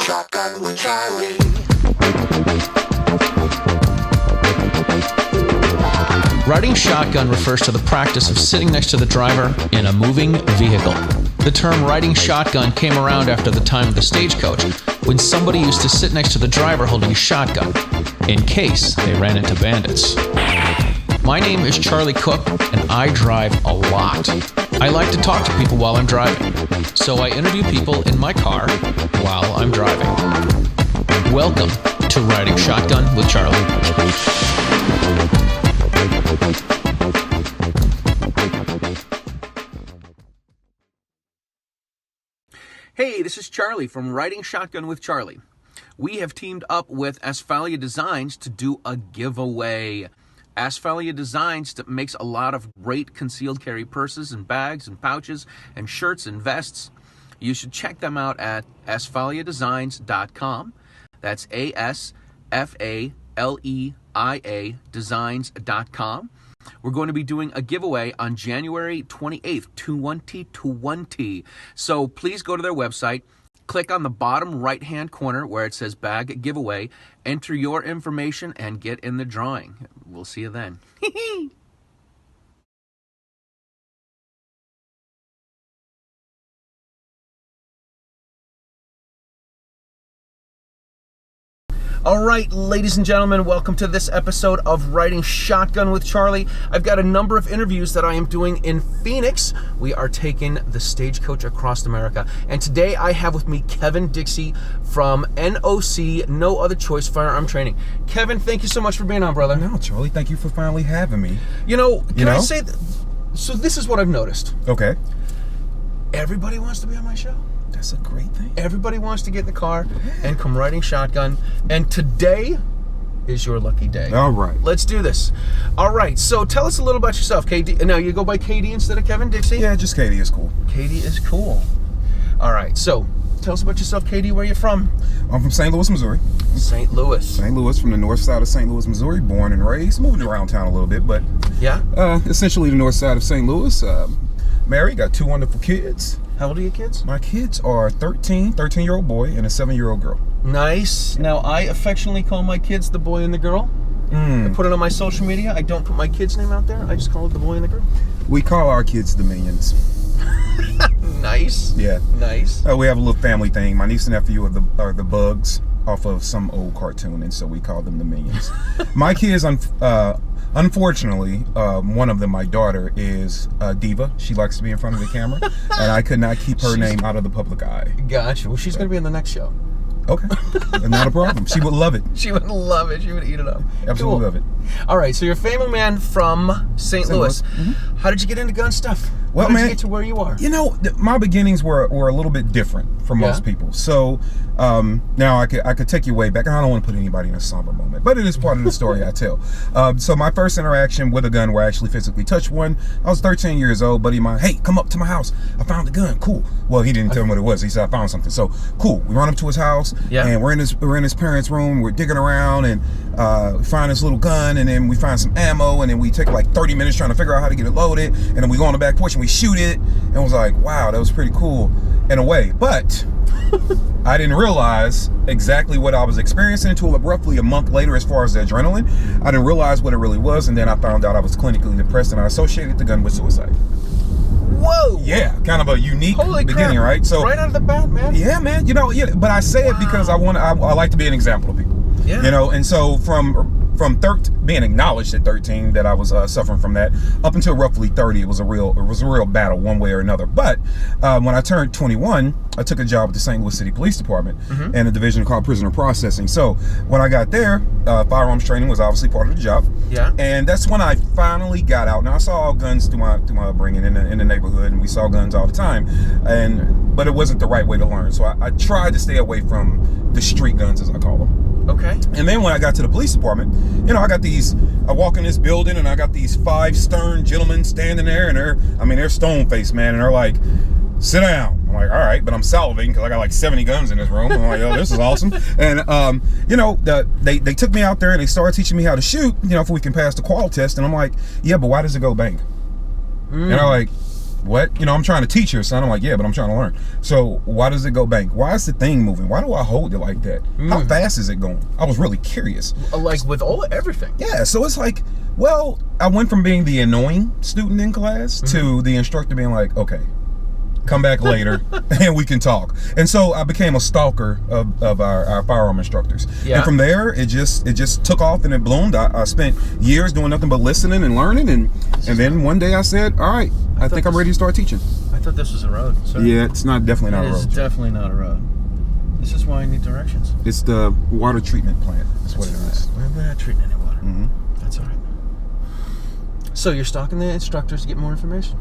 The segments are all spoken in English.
Shotgun with Charlie. Riding shotgun refers to the practice of sitting next to the driver in a moving vehicle. The term riding shotgun came around after the time of the stagecoach, when somebody used to sit next to the driver holding a shotgun, in case they ran into bandits. My name is Charlie Cook, and I drive a lot. I like to talk to people while I'm driving, so I interview people in my car while I'm driving. Welcome to Riding Shotgun with Charlie. Hey, this is Charlie from Riding Shotgun with Charlie. We have teamed up with Asphalia Designs to do a giveaway. Asphalia Designs makes a lot of great concealed carry purses and bags and pouches and shirts and vests. You should check them out at asphaliadesigns.com. That's ASFALEIA designs.com. We're going to be doing a giveaway on January 28th, 2020. So please go to their website, click on the bottom right-hand corner where it says Bag Giveaway, enter your information, and get in the drawing. We'll see you then. All right, ladies and gentlemen, welcome to this episode of Riding Shotgun with Charlie. I've got a number of interviews that I am doing in Phoenix. We are taking the stagecoach across America. And today I have with me Kevin Dixie from NOC, No Other Choice Firearm Training. Kevin, thank you so much for being on, brother. No, Charlie, thank you for finally having me. I say, so this is what I've noticed. Okay. Everybody wants to be on my show. That's a great thing. Everybody wants to get in the car and come riding shotgun. And today is your lucky day. All right. Let's do this. All right. So tell us a little about yourself, KD. Now, you go by KD instead of Kevin Dixie? Yeah, just Katie is cool. KD is cool. All right. So tell us about yourself, KD. Where are you from? I'm from St. Louis, Missouri. St. Louis. St. Louis, from the north side of St. Louis, Missouri. Born and raised. Moved around town a little bit, but yeah. Essentially the north side of St. Louis. Married, got 2 wonderful kids. How old are your kids? My kids are 13-year-old boy and a 7-year-old girl. Nice. Now, I affectionately call my kids the boy and the girl. I put it on my social media. I don't put my kid's name out there. I just call it the boy and the girl. We call our kids the Minions. Nice. Yeah. Nice. We have a little family thing. My niece and nephew are the Bugs off of some old cartoon, and so we call them the Minions. My kids, unfortunately, one of them, my daughter, is a diva. She likes to be in front of the camera, and I could not keep her name out of the public eye. Gotcha. Well, she's going to be in the next show. Okay. Not a problem. She would love it. She would love it. She would eat it up. Absolutely love it. All right, so you're a family man from St. Louis. Mm-hmm. How did you get into gun stuff? Well, How did you get to where you are? You know, my beginnings were a little bit different from most people. So now I could take you way back. I don't want to put anybody in a somber moment, but it is part of the story I tell. So my first interaction with a gun where I actually physically touched one, I was 13 years old. Buddy of mine, hey, come up to my house. I found a gun. Cool. Well, he didn't tell me what it was. He said, I found something. So cool. We run up to his house, and we're in his parents' room. We're digging around, and we find this little gun, and then we find some ammo, and then we take like 30 minutes trying to figure out how to get it loaded, and then we go on the back porch and we shoot it, and it was like, wow, that was pretty cool in a way. But I didn't realize exactly what I was experiencing until roughly a month later as far as the adrenaline. I didn't realize what it really was, and then I found out I was clinically depressed, and I associated the gun with suicide. Whoa! Yeah, kind of a unique beginning, crap. Right? So right out of the bat, man. Yeah, man. You know, but I say it because I like to be an example of people. Yeah. You know, and so from being acknowledged at 13 that I was suffering from that up until roughly 30, it was a real battle one way or another. But when I turned 21, I took a job at the St. Louis City Police Department in a division called Prisoner Processing. So when I got there, firearms training was obviously part of the job. Yeah. And that's when I finally got out. Now I saw all guns through my upbringing in the neighborhood, and we saw guns all the time. But it wasn't the right way to learn. So I tried to stay away from the street guns, as I call them. Okay. And then when I got to the police department, you know, I walk in this building and I got these 5 stern gentlemen standing there, and they're stone-faced, man, and they're like, sit down. I'm like, all right, but I'm salivating because I got like 70 guns in this room. I'm like, oh, this is awesome. And, you know, they took me out there and they started teaching me how to shoot, you know, if we can pass the qual test. And I'm like, yeah, but why does it go bang? And they're like, what? You know, I'm trying to teach your son. I'm like, yeah, but I'm trying to learn. So why does it go bang? Why is the thing moving? Why do I hold it like that? How fast is it going? I was really curious. Like with everything. Yeah, so it's like, well, I went from being the annoying student in class to the instructor being like, okay, come back later and we can talk. And so I became a stalker of our firearm instructors. Yeah. And from there, it just took off and it bloomed. I spent years doing nothing but listening and learning, and then one day I said, all right, I think I'm ready to start teaching. I thought this was a road. Sorry. Yeah, it's definitely not a road. It's definitely not a road. This is why I need directions. It's the water treatment plant. That's what it is. We're not treating any water. That's all right. So you're stalking the instructors to get more information?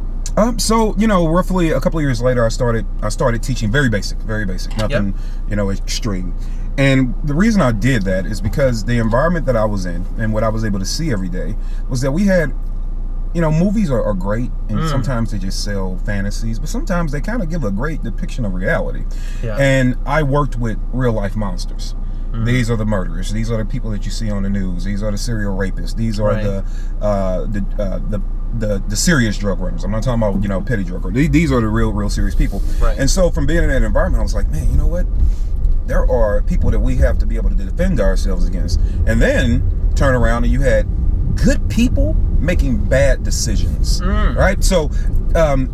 So, you know, roughly a couple of years later, I started teaching very basic, nothing, you know, extreme. And the reason I did that is because the environment that I was in and what I was able to see every day was that we had, you know, movies are great, and sometimes they just sell fantasies, but sometimes they kind of give a great depiction of reality. Yeah. And I worked with real life monsters. These are the murderers. These are the people that you see on the news. These are the serial rapists. These are the serious drug runners. I'm not talking about, you know, petty drug runners. These are the real serious people. Right. And so from being in that environment, I was like, man, you know what? There are people that we have to be able to defend ourselves against. And then turn around and you had good people making bad decisions, right? So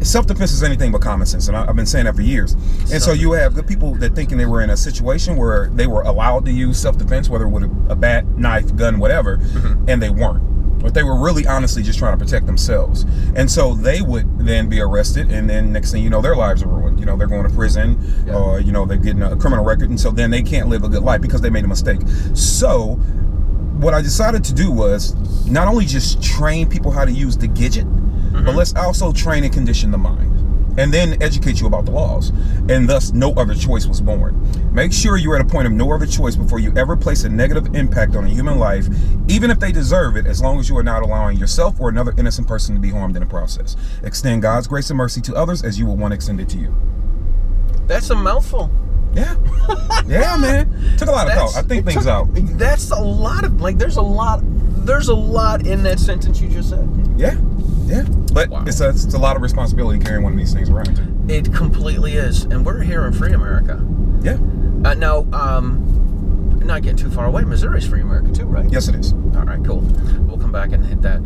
self-defense is anything but common sense, and I've been saying that for years. And so you have good people that thinking they were in a situation where they were allowed to use self-defense, whether with a bat, knife, gun, whatever, and they weren't. But they were really honestly just trying to protect themselves. And so they would then be arrested, and then next thing you know, their lives are ruined. You know, they're going to prison, or, you know, they're getting a criminal record, and so then they can't live a good life because they made a mistake. So what I decided to do was not only just train people how to use the gadget, but let's also train and condition the mind, and then educate you about the laws. And thus, no other choice was born. Make sure you're at a point of no other choice before you ever place a negative impact on a human life, even if they deserve it, as long as you are not allowing yourself or another innocent person to be harmed in the process. Extend God's grace and mercy to others as you will want extended to you. That's a mouthful. Yeah. Yeah, man. Took a lot of thought. I think things out. That's a lot of, like, there's a lot in that sentence you just said. Yeah. Yeah. But it's a lot of responsibility carrying one of these things around too. It completely is. And we're here in free America. Yeah. Now, not getting too far away, Missouri's free America too, right? Yes, it is. All right, cool. We'll come back and hit that.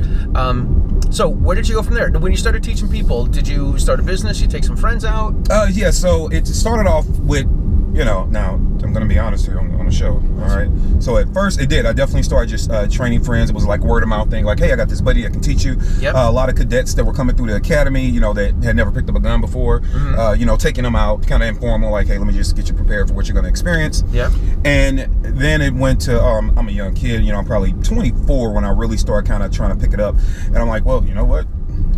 So where did you go from there? When you started teaching people, did you start a business? You take some friends out? Yeah, so it started off with, you know, now I'm going to be honest here on the show, all right? So at first it did. I definitely started just training friends. It was like word of mouth thing, like, hey, I got this buddy that can teach you. Yep. A lot of cadets that were coming through the academy, you know, that had never picked up a gun before, you know, taking them out, kind of informal, like, hey, let me just get you prepared for what you're going to experience. Yeah. And then it went to, I'm a young kid, you know, I'm probably 24 when I really started kind of trying to pick it up. And I'm like, well, you know what?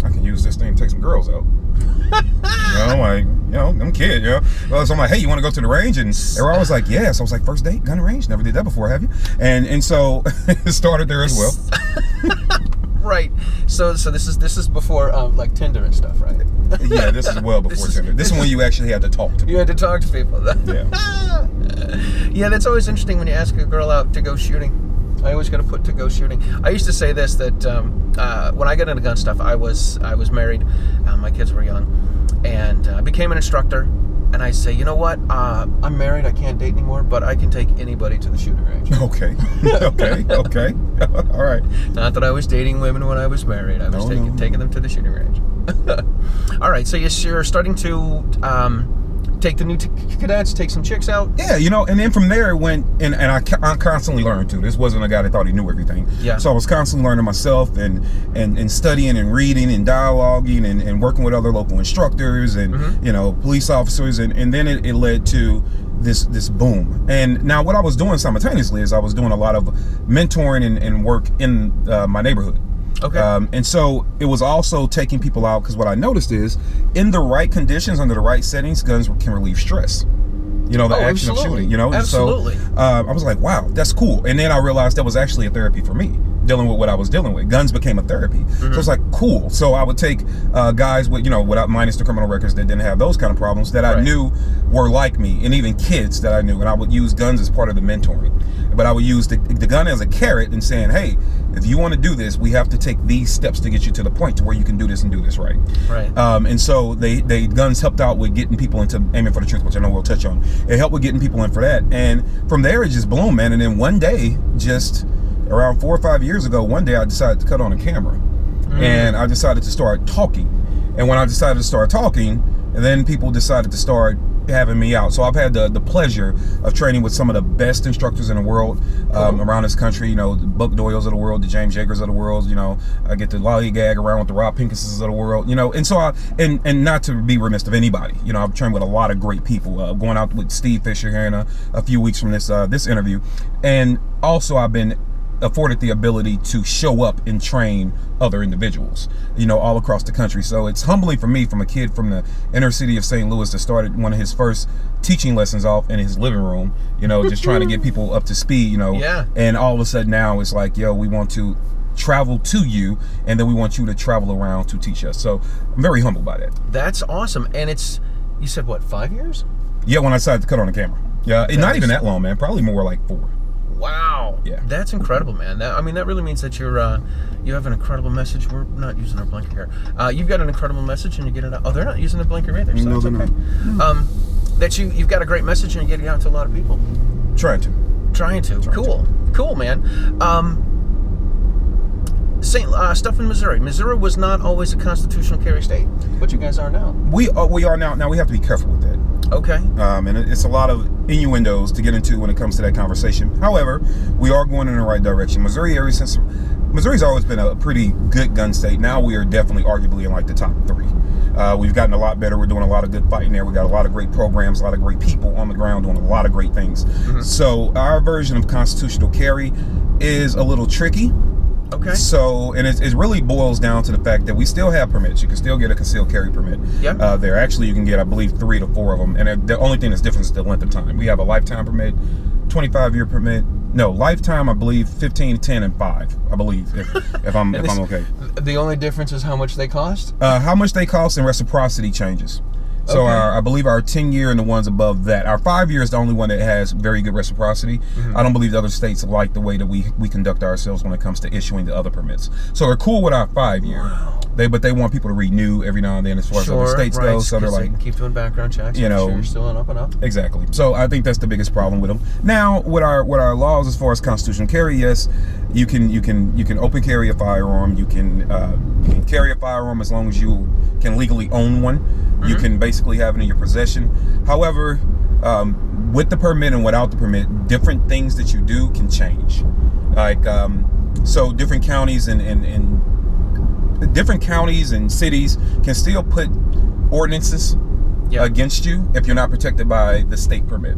I can use this thing to take some girls out. You know, like, you know, I'm a kid, you know. Well, so I'm like, hey, you want to go to the range? And they were always like, yeah. So I was like, first date, gun range? Never did that before, have you? And so it started there as well. Right. So this is before like Tinder and stuff, right? Yeah, this is well before Tinder. This is when you actually had to talk to people. You had to talk to people. Yeah. Yeah, that's always interesting when you ask a girl out to go shooting. I always got to put to go shooting. I used to say this, that when I got into gun stuff, I was married. My kids were young, and I became an instructor. And I say, you know what? I'm married. I can't date anymore, but I can take anybody to the shooting range. Okay. Okay. All right. Not that I was dating women when I was married. I was taking them to the shooting range. All right. So you're starting to take the new cadets, take some chicks out. Yeah, you know, and then from there it went, and I constantly learned too. This wasn't a guy that thought he knew everything. Yeah. So I was constantly learning myself and studying and reading and dialoguing and working with other local instructors and you know, police officers, and then it led to this boom. And now what I was doing simultaneously is I was doing a lot of mentoring and work in my neighborhood. Okay. And so it was also taking people out, because what I noticed is in the right conditions, under the right settings, guns can relieve stress. You know, the action of shooting, you know? Absolutely. So I was like, wow, that's cool. And then I realized that was actually a therapy for me, dealing with what I was dealing with. Guns became a therapy. So it's like, cool. So I would take guys with, without minus the criminal records that didn't have those kind of problems that I knew were like me, and even kids that I knew, and I would use guns as part of the mentoring. But I would use the gun as a carrot and saying, hey, if you want to do this, we have to take these steps to get you to the point to where you can do this and do this right. And so they guns helped out with getting people into aiming for the truth, which I know we'll touch on. It helped with getting people in for that. And from there, it just bloomed, man. And then one day, just around 4 or 5 years ago, one day I decided to cut on a camera. And I decided to start talking. And when I decided to start talking, then people decided to start having me out. So I've had the pleasure of training with some of the best instructors in the world around this country. The Buck Doyles of the world, the James Yeagers of the world. I get to lollygag around with the Rob Pinkases of the world. And so and not to be remiss of anybody. I've trained with a lot of great people. Going out with Steve Fisher here in a few weeks from this interview, and also I've been afforded the ability to show up and train other individuals, all across the country. So it's humbling for me, from a kid from the inner city of St. Louis, that started one of his first teaching lessons off in his living room, just trying to get people up to speed, and all of a sudden now it's like, we want to travel to you, and then we want you to travel around to teach us. So I'm very humbled by that. That's awesome. And you said what, 5 years? Yeah, when I decided to cut on the camera. Yeah, not even that long, man. Probably more like 4. Wow. Yeah. That's incredible, man. That really means that you have an incredible message. We're not using our blinker here. You've got an incredible message, and you get it out. Oh, they're not using the blinker either. So no, they're okay. not. That you've got a great message, and you're getting out to a lot of people. Trying to. Cool, man. Stuff in Missouri. Missouri was not always a constitutional carry state, but you guys are now. We are now. Now we have to be careful with that. Okay. And it's a lot of innuendos to get into when it comes to that conversation. However, we are going in the right direction. Missouri's always been a pretty good gun state. Now we are definitely arguably in like the top 3. We've gotten a lot better. We're doing a lot of good fighting there. We got a lot of great programs, a lot of great people on the ground doing a lot of great things. So our version of constitutional carry is a little tricky. Okay. So, and it really boils down to the fact that we still have permits. You can still get a concealed carry permit. Yeah. There, actually, you can get, I believe, 3 to 4 of them. And the only thing that's different is the length of time. We have a lifetime permit, 25-year permit. No, lifetime, I believe, 15, 10, and 5. I believe, if I'm okay. The only difference is how much they cost. How much they cost, and reciprocity changes. So I believe our 10-year and the ones above that. Our 5-year is the only one that has very good reciprocity. I don't believe the other states like the way that we conduct ourselves when it comes to issuing the other permits. So they're cool with our 5-year. Wow. But they want people to renew every now and then as far as other states go. So they're like, keep doing background checks. Make sure you're still on up and up. Exactly. So I think that's the biggest problem with them. Now, with our laws as far as constitutional carry, yes, you can open carry a firearm. You can carry a firearm as long as you can legally own one. You can basically have it in your possession. However, with the permit and without the permit, different things that you do can change. Like, so different counties and different counties and cities can still put ordinances against you if you're not protected by the state permit.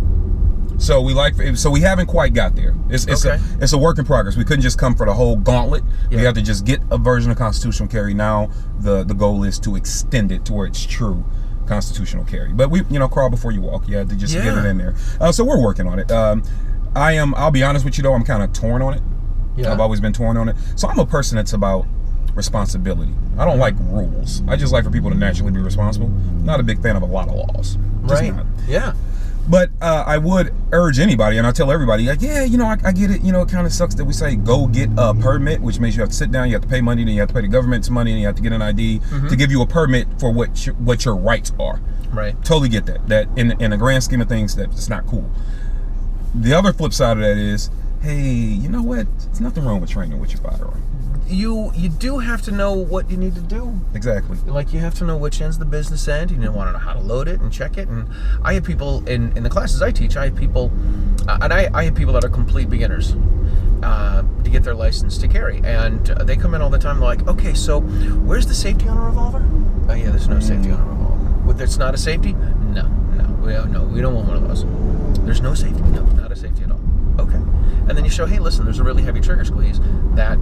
So we haven't quite got there. It's a work in progress. We couldn't just come for the whole gauntlet. We have to just get a version of constitutional carry. Now the goal is to extend it to where it's true constitutional carry. But we crawl before you walk. You have to just get it in there. So we're working on it. I'll be honest with you though, I'm kind of torn on it. I've always been torn on it. So I'm a person that's about responsibility. I don't like rules. I just like for people to naturally be responsible. Not a big fan of a lot of laws. Just not. Yeah. But I would urge anybody, and I tell everybody, like, I get it. It kind of sucks that we say go get a permit, which means you have to sit down, you have to pay money, then you have to pay the government some money, and you have to get an ID to give you a permit for what your rights are. Right. Totally get that. That in the grand scheme of things, that's not cool. The other flip side of that is, hey, you know what? There's nothing wrong with training with your firearm. You do have to know what you need to do. Exactly. Like, you have to know which end's the business end. You want to know how to load it and check it. And I have people in the classes I teach. I have people, and I have people that are complete beginners to get their license to carry, and they come in all the time. They're like, okay, so where's the safety on a revolver? Oh yeah, there's no safety on a revolver. There's not a safety? No, we don't want one of those. There's no safety? No, not a safety at all. Okay. And then you show, hey, listen, there's a really heavy trigger squeeze that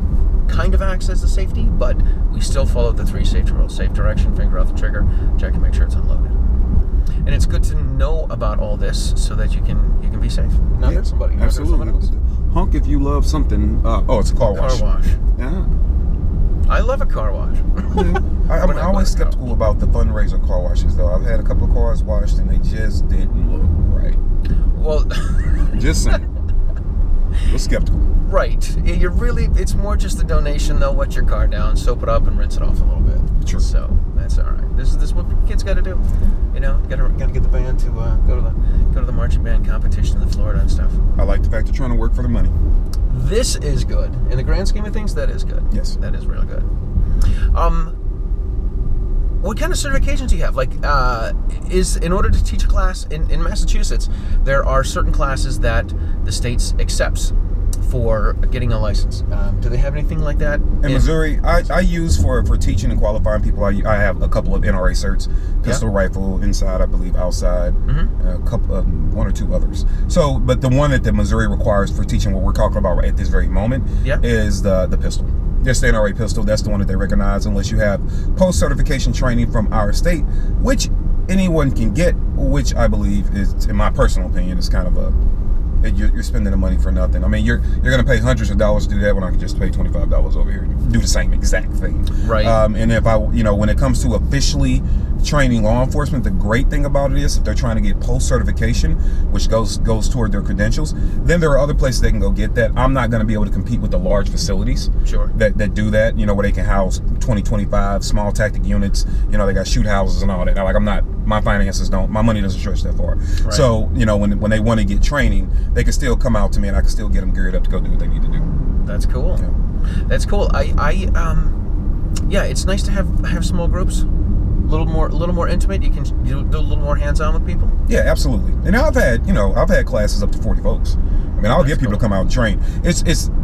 kind of acts as a safety, but we still follow the 3 safety rules: safe direction, finger off the trigger, check and make sure it's unloaded. And it's good to know about all this so that you can be safe, not hurt somebody. Absolutely. Honk if you love something. Oh, it's a car wash. Car wash. Yeah. I love a car wash. I'm always skeptical about the fundraiser car washes, though. I've had a couple of cars washed, and they just didn't look right. Well, just saying. We're skeptical. Right. It's more just a donation. They'll wet your car down, soap it up, and rinse it off a little bit. True. So that's all right. This is what kids got to do. You know, got to get the band to go to the marching band competition in Florida and stuff. I like the fact they're trying to work for the money. This is good. In the grand scheme of things, that is good. Yes. That is real good. What kind of certifications do you have? Like, is in order to teach a class in Massachusetts, there are certain classes that the state accepts for getting a license. Do they have anything like that? In Missouri, I use for teaching and qualifying people, I have a couple of NRA certs, pistol, rifle, inside, I believe, outside, a couple, one or two others. So, but the one that the Missouri requires for teaching what we're talking about right at this very moment is the pistol. Just the NRA pistol, that's the one that they recognize, unless you have post-certification training from our state, which anyone can get, which I believe is, in my personal opinion, is kind of you're spending the money for nothing. I mean, you're going to pay hundreds of dollars to do that when I can just pay $25 over here and do the same exact thing. Right. And if when it comes to officially training law enforcement, the great thing about it is if they're trying to get post-certification, which goes toward their credentials, then there are other places they can go get that. I'm not going to be able to compete with the large facilities that do that, where they can house 20, 25 small tactic units. They got shoot houses and all that. My finances my money doesn't stretch that far. Right. So, when they want to get training, they can still come out to me and I can still get them geared up to go do what they need to do. That's cool. Yeah. That's cool. It's nice to have small groups. A little more intimate. You can do a little more hands-on with people. Yeah, absolutely. And I've had classes up to 40 folks. I mean, I'll get people to come out and train.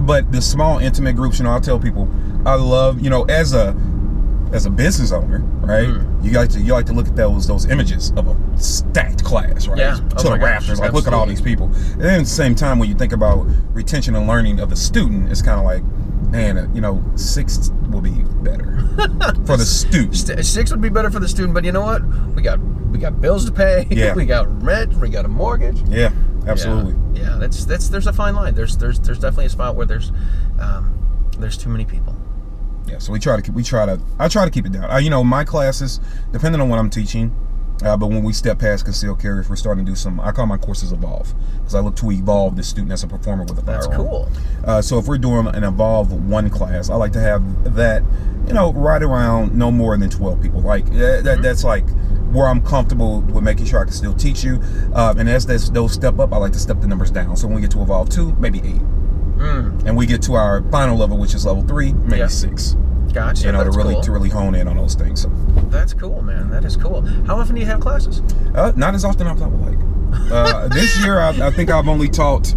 But the small intimate groups, I'll tell people, I love, as a business owner, right? You like to look at those images of a stacked class, right? Yeah. To the rafters, like look at all these people. And then at the same time, when you think about retention and learning of the student, it's kind of like, man, 6 will be better for the student. 6 would be better for the student, but you know what? We got bills to pay. Yeah. We got rent. We got a mortgage. Yeah, absolutely. Yeah, there's a fine line. There's definitely a spot where there's too many people. Yeah, so I try to keep it down. My classes, depending on what I'm teaching, but when we step past concealed carry, if we're starting to do I call my courses evolve, because I look to evolve the student as a performer with a firearm. That's cool. So if we're doing an evolve 1 class, I like to have that, right around no more than 12 people. Like that's like where I'm comfortable with making sure I can still teach you. And as those step up, I like to step the numbers down. So when we get to evolve 2, maybe 8. And we get to our final level, which is level 3, maybe 6. Gotcha. To really hone in on those things. So that's cool, man. That is cool. How often do you have classes? Not as often as I would like. This year, I think I've only taught,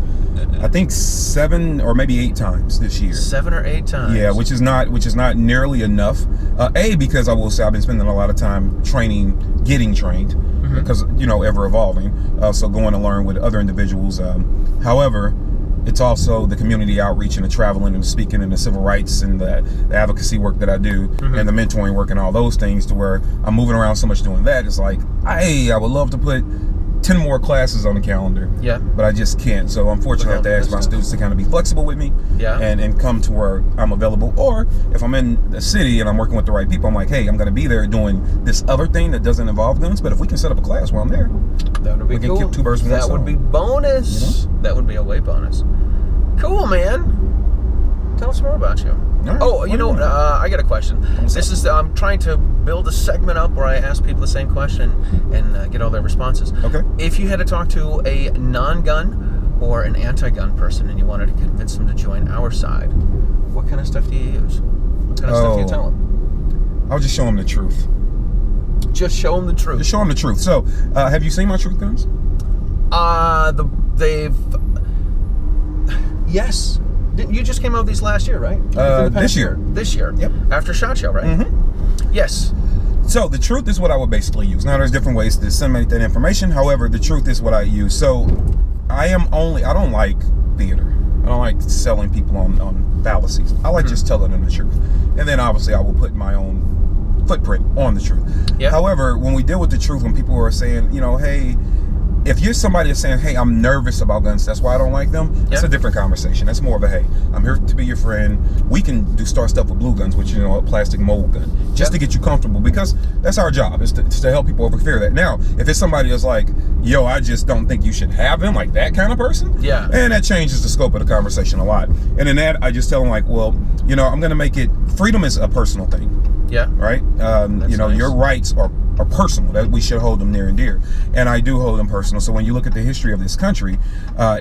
7 or maybe 8 times this year. 7 or 8 times. Yeah, which is not nearly enough. Because I will say I've been spending a lot of time getting trained, because ever evolving. So going to learn with other individuals. However, it's also the community outreach and the traveling and the speaking and the civil rights and the advocacy work that I do, and the mentoring work and all those things, to where I'm moving around so much doing that. It's like, I would love to put 10 more classes on the calendar, but I just can't. So unfortunately, I have to ask my students to kind of be flexible with me, and come to where I'm available. Or if I'm in the city and I'm working with the right people, I'm like, hey, I'm going to be there doing this other thing that doesn't involve guns, but if we can set up a class while I'm there, that would be cool. We can kill 2 birds with 1 stone. That would be bonus. That would be a way bonus. Cool, man. Tell us more about you. Right. I got a question. I'm trying to build a segment up where I ask people the same question and get all their responses. Okay. If you had to talk to a non-gun or an anti-gun person and you wanted to convince them to join our side, what kind of stuff do you use? What kind of stuff do you tell them? I'll just show them the truth. Just show them the truth. Just show them the truth. So, have you seen my truth guns? Yes. You just came out with these last year, right? This year. This year. Yep. After SHOT Show, right? Yes. So the truth is what I would basically use. Now there's different ways to disseminate that information. However, the truth is what I use. So I don't like theater. I don't like selling people on fallacies. I like just telling them the truth. And then obviously I will put my own footprint on the truth. Yep. However, when we deal with the truth, when people are saying, hey, If you're somebody that's saying, hey, I'm nervous about guns, that's why I don't like them, it's a different conversation. That's more of a, hey, I'm here to be your friend. We can start stuff with blue guns, which, you know, a plastic mold gun, just to get you comfortable, because that's our job, is to help people over fear that. Now, if it's somebody that's like, yo, I just don't think you should have them, like that kind of person, and that changes the scope of the conversation a lot. And in that, I just tell them, like, well, you know, I'm going to make it, freedom is a personal thing. Right? You know, your rights are personal, that we should hold them near and dear, and I do hold them personal. So when you look at the history of this country,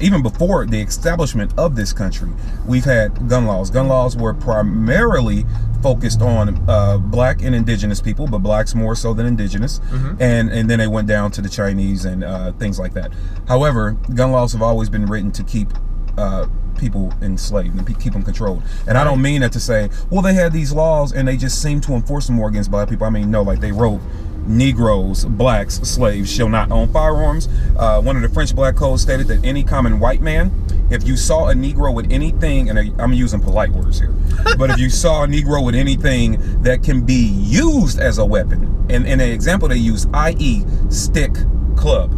even before the establishment of this country, we've had gun laws. Gun laws were primarily focused on black and indigenous people, but blacks more so than indigenous, and then they went down to the Chinese and things like that. However, gun laws have always been written to keep people enslaved and keep them controlled. And I don't mean that to say, well, they had these laws and they just seem to enforce them more against black people. I mean, no, like they wrote, Negroes, blacks, slaves shall not own firearms. One of the French black codes stated that any common white man, if you saw a Negro with anything, and I'm using polite words here, but if you saw a Negro with anything that can be used as a weapon, and in an example they use, i.e. stick, club,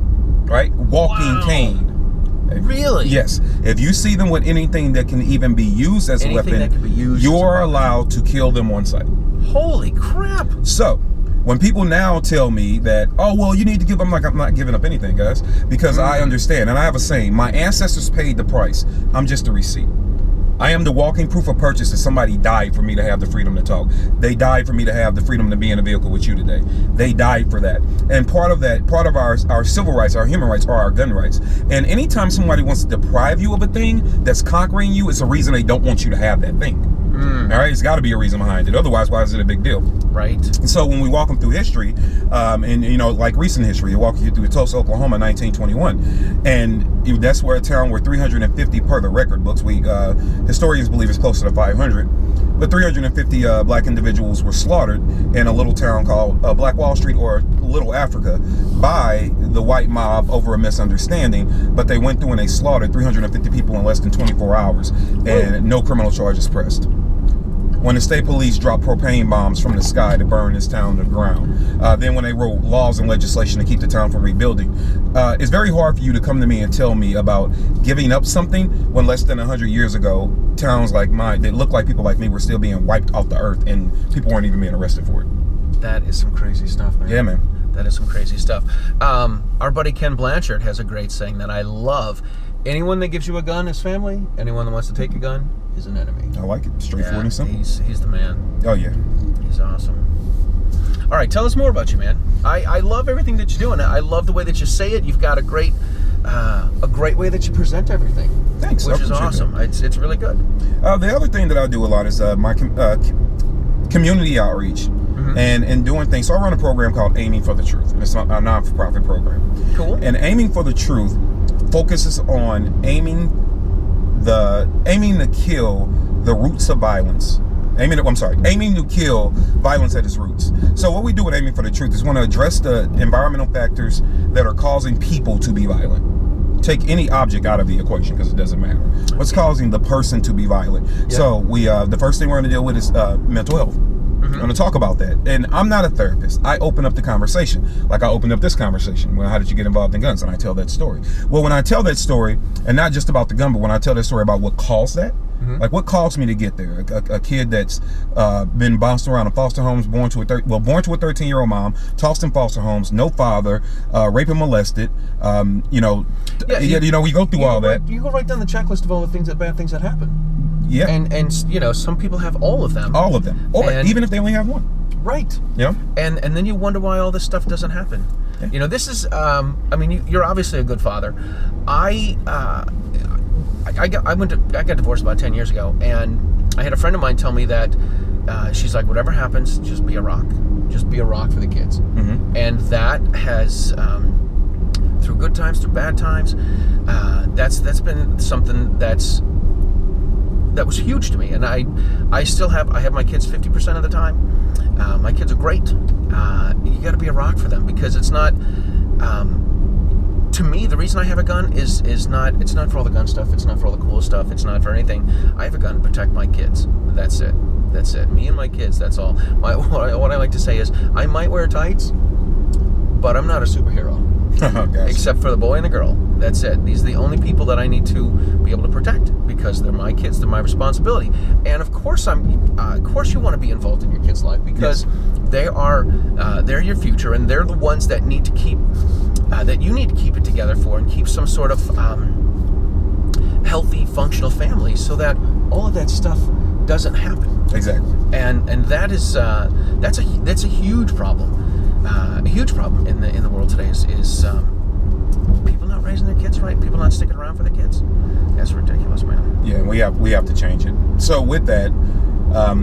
right? Walking cane. Really? Yes. If you see them with anything that can even be used as a weapon, you are allowed to kill them on sight. Holy crap. So, when people now tell me that, oh, well, you need to give, I'm like, I'm not giving up anything, guys, because I understand. And I have a saying, my ancestors paid the price. I'm just a receipt. I am the walking proof of purchase that somebody died for me to have the freedom to talk. They died for me to have the freedom to be in a vehicle with you today. They died for that. And part of that, part of our civil rights, our human rights, are our gun rights. And anytime somebody wants to deprive you of a thing that's conquering you, it's a reason they don't want you to have that thing. All right, it's got to be a reason behind it. Otherwise, why is it a big deal? Right. And so when we walk them through history, and you know, like recent history, you walk you through Tulsa, Oklahoma, 1921, and that's where a town where 350 per the record books, we historians believe it's closer to 500, but 350 black individuals were slaughtered in a little town called Black Wall Street, or Little Africa, by the white mob over a misunderstanding. But they went through and they slaughtered 350 people in less than 24 hours, and no criminal charges pressed. When the state police dropped propane bombs from the sky to burn this town to the ground. Then when they wrote laws and legislation to keep the town from rebuilding. It's very hard for you to come to me and tell me about giving up something when less than 100 years ago, towns like mine that looked like people like me were still being wiped off the earth and people weren't even being arrested for it. That is some crazy stuff, man. Yeah, man. That is some crazy stuff. Our buddy Ken Blanchard has a great saying that I love. Anyone that gives you a gun is family. Anyone that wants to take a gun is an enemy. I like it. Straightforward and simple. He's the man. Oh, yeah. He's awesome. All right, tell us more about you, man. I love everything that you're doing. I love the way that you say it. You've got a great way that you present everything. Thanks. Which is awesome. It's really good. The other thing that I do a lot is my community outreach and doing things. So I run a program called Aiming for the Truth. And it's a non-for-profit program. Cool. And Aiming for the Truth focuses on aiming to kill the roots of violence. Aiming to kill violence at its roots. So what we do with Aiming for the Truth is want to address the environmental factors that are causing people to be violent. Take any object out of the equation because it doesn't matter. What's causing the person to be violent? Yeah. So we the first thing we're going to deal with is mental health. I'm going to talk about that. And I'm not a therapist. I open up the conversation. Like I opened up this conversation. Well, how did you get involved in guns? And I tell that story. Well, when I tell that story, and not just about the gun, but when I tell that story about what caused that, like what caused me to get there, a kid that's been bounced around in foster homes, born to a 13-year-old mom, tossed in foster homes, no father, raped and molested. We go through all that. You go right down the checklist of all the bad things that happen. Yeah. And some people have all of them. All of them. Or even if they only have one. Right. Yeah. And then you wonder why all this stuff doesn't happen. Yeah. This is you're obviously a good father. I got divorced about 10 years ago, and I had a friend of mine tell me that she's like, whatever happens, just be a rock. Just be a rock for the kids. And that has through good times, through bad times, that's been something that was huge to me, and I have my kids 50% of the time. My kids are great. You got to be a rock for them, because it's not. To me, the reason I have a gun is not. It's not for all the gun stuff. It's not for all the cool stuff. It's not for anything. I have a gun to protect my kids. That's it. That's it. Me and my kids. That's all. What I like to say is, I might wear tights, but I'm not a superhero. Gotcha. except for the boy and the girl. That's it. These are the only people that I need to be able to protect because they're my kids. They're my responsibility. And of course, of course, you want to be involved in your kids' life because they're your future, and they're the ones that need to keep that you need to keep it together for and keep some sort of healthy, functional family, so that all of that stuff doesn't happen. Exactly. And that is that's a huge problem. A huge problem in the world today is people not raising their kids right, people not sticking around for their kids. That's ridiculous, man. Yeah, we have to change it. So with that,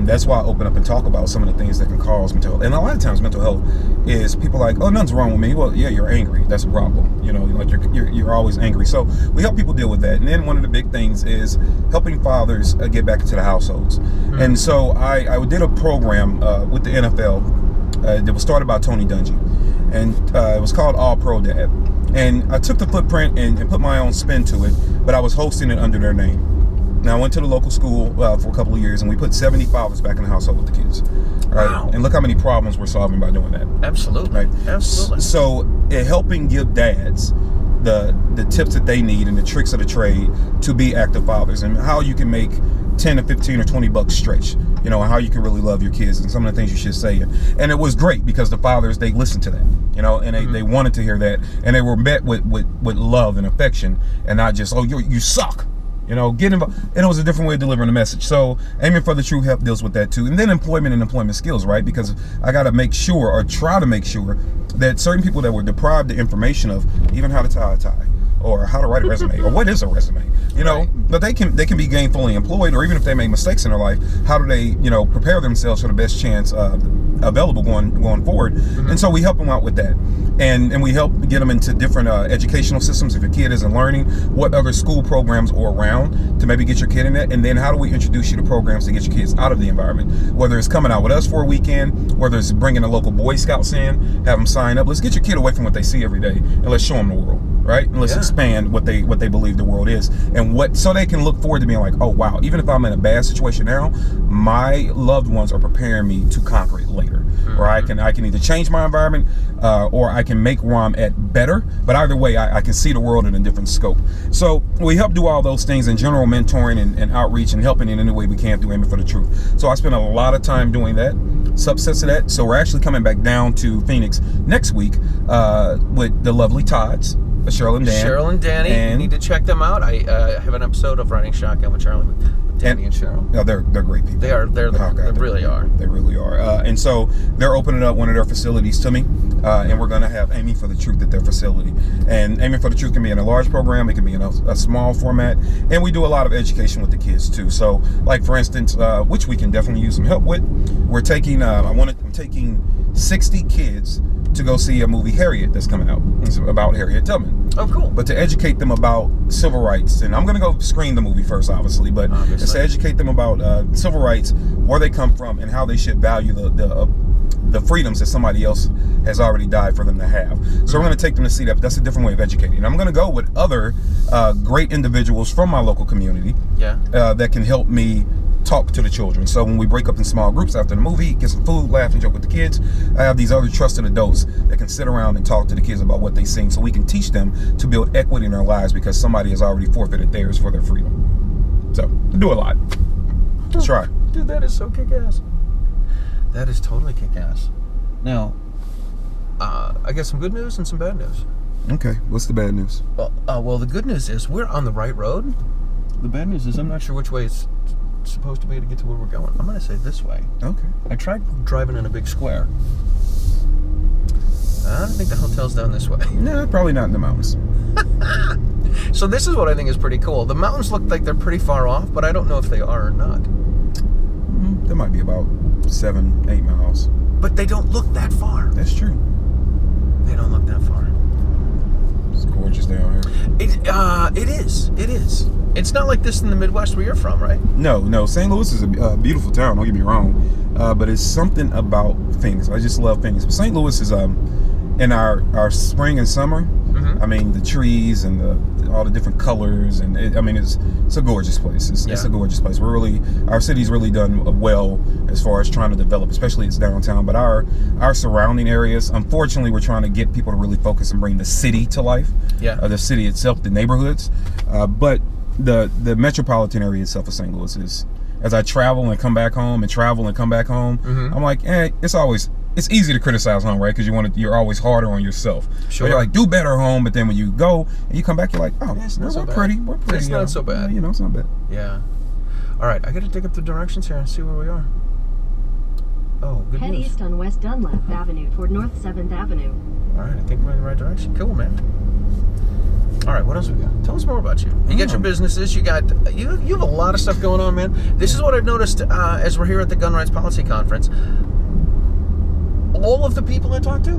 that's why I open up and talk about some of the things that can cause mental health. And a lot of times mental health is people like, oh, nothing's wrong with me. Well, yeah, you're angry. That's a problem. You know, like you're always angry. So we help people deal with that. And then one of the big things is helping fathers get back into the households. Mm-hmm. And so I did a program with the NFL that was started by Tony Dungy. And it was called All Pro Dad. And I took the footprint and put my own spin to it, but I was hosting it under their name. Now, I went to the local school for a couple of years, and we put 70 fathers back in the household with the kids. Right? Wow. And look how many problems we're solving by doing that. Absolutely. Right? Absolutely. So, helping give dads the tips that they need and the tricks of the trade to be active fathers, and how you can make 10 to 15 or 20 bucks stretch, you know, and how you can really love your kids and some of the things you should say. And it was great because the fathers, they listened to that, you know, and they wanted to hear that, and they were met with love and affection, and not just, oh, you suck. You know, get involved. And it was a different way of delivering the message. So Aiming for the Truth help deals with that too. And then employment and employment skills, right? Because I got to make sure, or try to make sure, that certain people that were deprived the information of even how to tie a tie, or how to write a resume, or what is a resume, you know, right. But they can be gainfully employed, or even if they make mistakes in their life, how do they, you know, prepare themselves for the best chance available going forward. Mm-hmm. And so we help them out with that. And we help get them into different educational systems. If your kid isn't learning, what other school programs are around to maybe get your kid in it, and then how do we introduce you to programs to get your kids out of the environment, whether it's coming out with us for a weekend, whether it's bringing a local Boy Scouts in, have them sign up. Let's get your kid away from what they see every day, and let's show them the world, right? And let's expand what they believe the world is, and so they can look forward to being like, oh wow, even if I'm in a bad situation now, my loved ones are preparing me to conquer it later. Mm-hmm. Or I can either change my environment, or I can make where I'm at better. But either way, I can see the world in a different scope. So we help do all those things in general, mentoring and outreach, and helping in any way we can through Aiming for the Truth. So I spend a lot of time doing that, subsets of that. So we're actually coming back down to Phoenix next week with the lovely Todds, Cheryl and Danny. And you need to check them out. I have an episode of Riding Shotgun with Charlie, with Danny and Cheryl. No, they're great people. They really are. They really are. And so they're opening up one of their facilities to me, and we're going to have Aiming for the Truth at their facility. And Aiming for the Truth can be in a large program, it can be in a small format, and we do a lot of education with the kids too. So, like for instance, which we can definitely use some help with, we're taking I'm taking 60 kids to go see a movie, Harriet, that's coming out. It's about Harriet Tubman. Oh, cool. But to educate them about civil rights, and I'm going to go screen the movie first, obviously, but it's to educate them about civil rights, where they come from, and how they should value the freedoms that somebody else has already died for them to have. So we're going to take them to see that. But that's a different way of educating. And I'm going to go with other great individuals from my local community that can help me talk to the children. So when we break up in small groups after the movie, get some food, laugh and joke with the kids, I have these other trusted adults that can sit around and talk to the kids about what they've seen, so we can teach them to build equity in their lives, because somebody has already forfeited theirs for their freedom. So we do a lot. Let's try. Dude, that is so kick-ass. That is totally kick-ass. Now, I got some good news and some bad news. Okay, what's the bad news? Well, the good news is we're on the right road. The bad news is I'm not sure which way it's supposed to be to get to where we're going. I'm going to say this way. Okay. I tried driving in a big square. I don't think the hotel's down this way. No, probably not in the mountains. So this is what I think is pretty cool. The mountains look like they're pretty far off, but I don't know if they are or not. They might be about 7-8 miles. But they don't look that far. That's true. They don't look that far. It's gorgeous down here. It is. It's not like this in the Midwest where you're from, right? No. St. Louis is a beautiful town, don't get me wrong. But it's something about Phoenix. I just love Phoenix. But St. Louis is in our spring and summer, I mean, the trees and all the different colors, and it's a gorgeous place. It's a gorgeous place. Our city's really done well as far as trying to develop, especially its downtown. But our surrounding areas, unfortunately, we're trying to get people to really focus and bring the city to life. The city itself, the neighborhoods, but the metropolitan area itself of St. Louis is. As I travel and come back home I'm like, it's easy to criticize home, right? Because you're always harder on yourself. Sure. But you're like, do better home, but then when you go and you come back, you're like, oh, we're pretty. It's not so bad. It's not bad. Yeah. All right, I got to dig up the directions here and see where we are. Oh, good Head news. east on West Dunlap Avenue toward North 7th Avenue. All right, I think we're in the right direction. Cool, man. All right, what else we got? Tell us more about you. You got your businesses. You have a lot of stuff going on, man. This is what I've noticed as we're here at the Gun Rights Policy Conference. All of the people I talk to,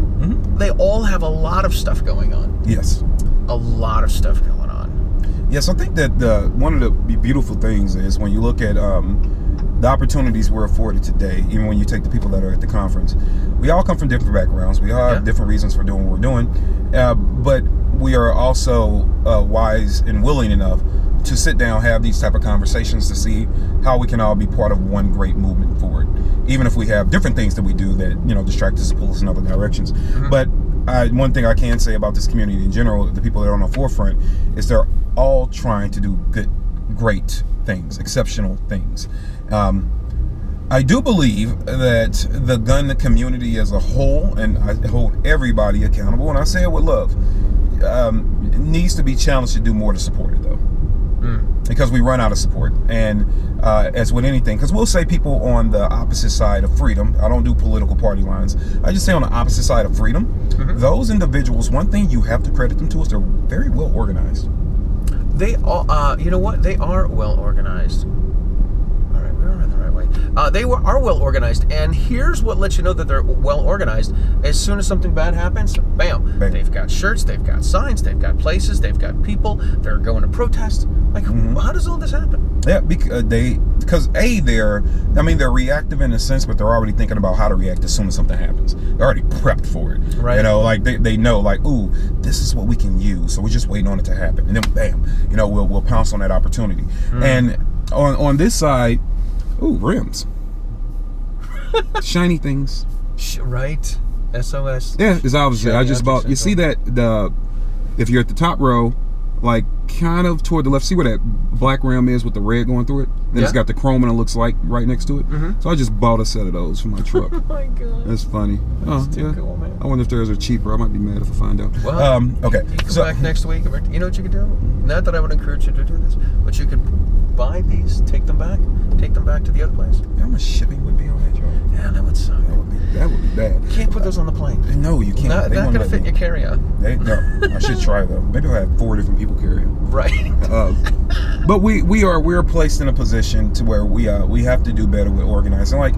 they all have a lot of stuff going on. Yes. A lot of stuff going on. Yes, I think that one of the beautiful things is when you look at the opportunities we're afforded today, even when you take the people that are at the conference, we all come from different backgrounds. We all have different reasons for doing what we're doing, but we are also wise and willing enough to sit down, have these type of conversations to see how we can all be part of one great movement forward, even if we have different things that we do that distract us and pull us in other directions. But one thing I can say about this community in general, the people that are on the forefront, is they're all trying to do great things, exceptional things. I do believe that the gun community as a whole, and I hold everybody accountable, and I say it with love, needs to be challenged to do more to support it, though. Because we run out of support. And as with anything, because we'll say people on the opposite side of freedom, I don't do political party lines, I just say on the opposite side of freedom, those individuals, one thing you have to credit them to is they're very well organized. They are, you know what? They are well organized. All right, we're on the right way. They are well organized, and here's what lets you know that they're well organized. As soon as something bad happens, bam. They've got shirts, they've got signs, they've got places, they've got people. They're going to protest. Like, how does all this happen? Yeah, because they're reactive in a sense, but they're already thinking about how to react as soon as something happens. They're already prepped for it. Right. Like they know, like, ooh, this is what we can use. So we're just waiting on it to happen, and then bam, we'll pounce on that opportunity. And on this side, ooh, rims, shiny things. Right. SOS. Yeah, it's obviously. I just bought. You see that if you're at the top row, like kind of toward the left, see where that black rim is with the red going through it? Then it's got the chrome and it looks like right next to it. So I just bought a set of those for my truck. Oh my god. That's funny. That's too cool, man. I wonder if theirs are cheaper. I might be mad if I find out. Well, okay. You come back next week. You know what you could do? Not that I would encourage you to do this, but you could buy these, take them back to the other place. You know how much shipping would be on that, Joe? Yeah, that would suck. That would be bad. You can't put those on the plane. No, you can't. Not going to fit in your carry-on. No, I should try though. Maybe I'll have 4 different people carry it. Right. But we're placed in a position to where we have to do better with organizing. Like,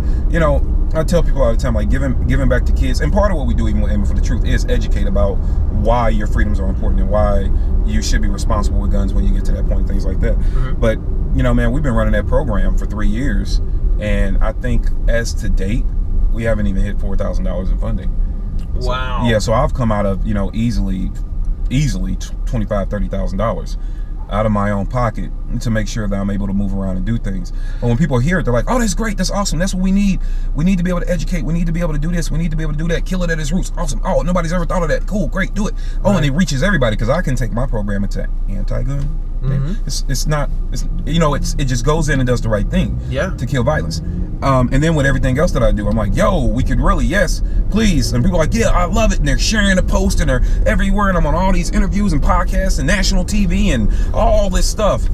I tell people all the time, like giving back to kids, and part of what we do, even with Aiming for the Truth, is educate about why your freedoms are important and why you should be responsible with guns when you get to that point, things like that. But man, we've been running that program for 3 years, and I think as to date, we haven't even hit $4,000 in funding. Wow. So, so I've come out of easily $25,000-$30,000 out of my own pocket to make sure that I'm able to move around and do things. But when people hear it, they're like, oh, that's great, that's awesome, that's what we need. We need to be able to educate, we need to be able to do this, we need to be able to do that, kill it at its roots. Awesome. Oh, nobody's ever thought of that. Cool, great, do it. Oh, and it reaches everybody, because I can take my program into anti-gun. It just goes in and does the right thing to kill violence. And then with everything else that I do, I'm like, yo, we could really, yes, please. And people are like, yeah, I love it. And they're sharing the post, and they're everywhere. And I'm on all these interviews and podcasts and national TV and all this stuff.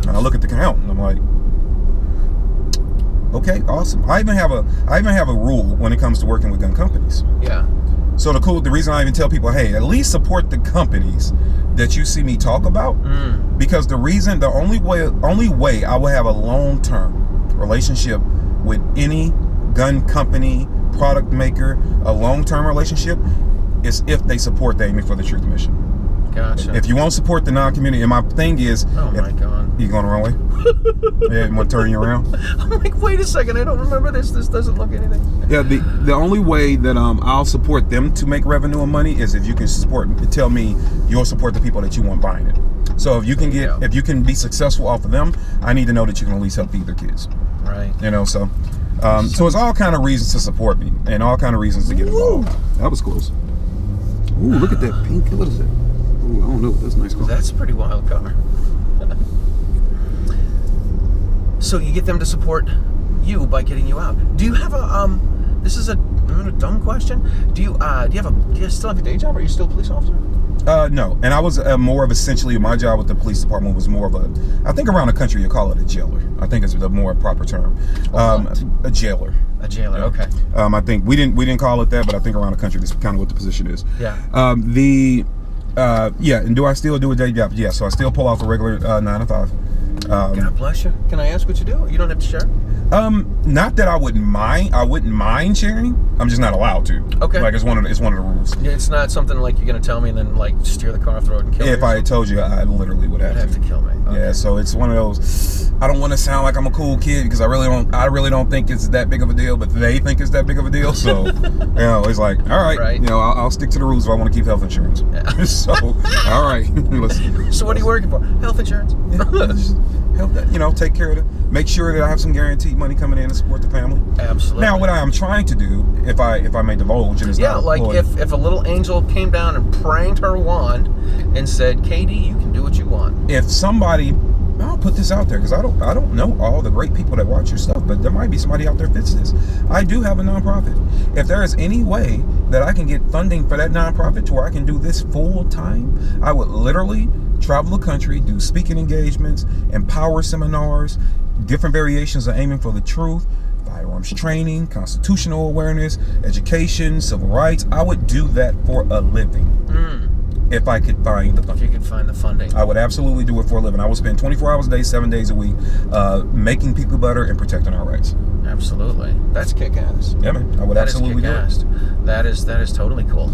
And I look at the count and I'm like, okay, awesome. I even have a rule when it comes to working with gun companies. Yeah. So the reason I even tell people, hey, at least support the companies that you see me talk about, because the only way I will have a long-term relationship with any gun company, product maker, a long-term relationship, is if they support the Aiming for the Truth mission. Gotcha. If you won't support the non-community, and my thing is, oh my God, you going the wrong way? Yeah, you want to turn you around? I'm like, wait a second, I don't remember this. This doesn't look anything. Yeah, the only way that I'll support them to make revenue and money is if you can tell me you'll support the people that you want buying it. So if you can be successful off of them, I need to know that you can at least help feed their kids. Right. You know, so it's all kind of reasons to support me and all kind of reasons to get involved. That was close. Ooh, look at that pink. What is that? Ooh, I don't know. That's a nice car. That's a pretty wild car. So you get them to support you by getting you out. Do you have a this is a dumb question. Do you still have a day job? Are you still a police officer? No, and I was more of essentially my job with the police department was more of I think around the country you call it a jailer. I think it's the more proper term. A jailer. A jailer. Okay. I think we didn't call it that, but I think around the country that's kind of what the position is. Yeah. And do I still do a day job? Yeah. So I still pull off a regular 9 to 5. God bless you. Can I ask what you do? You don't have to share. Not that I wouldn't mind. I wouldn't mind sharing. I'm just not allowed to. Okay. Like it's one of the rules. Yeah, it's not something like you're gonna tell me and then like steer the car off the road and kill me. If I had told you, I literally would have to kill me. Okay. Yeah. So it's one of those. I don't want to sound like I'm a cool kid because I really don't think it's that big of a deal, but they think it's that big of a deal. So it's like, all right. You know, I'll stick to the rules if I want to keep health insurance. Yeah. So all right. Listen. So what are you working for? Health insurance. Help that, take care of it. Make sure that I have some guaranteed money coming in to support the family. Absolutely. Now, what I am trying to do, if I may divulge, and it's not like if a little angel came down and pranged her wand and said, "Katie, you can do what you want." If somebody, I'll put this out there because I don't know all the great people that watch your stuff, but there might be somebody out there fits this. I do have a nonprofit. If there is any way that I can get funding for that nonprofit to where I can do this full time, I would literally travel the country, do speaking engagements, empower seminars, different variations of aiming for the truth, firearms training, constitutional awareness, education, civil rights. I would do that for a living. If I could find the funding. If you could find the funding. I would absolutely do it for a living. I would spend 24 hours a day, 7 days a week, making people better and protecting our rights. Absolutely. That's kick-ass. Yeah, man. I would absolutely do it. That is totally cool.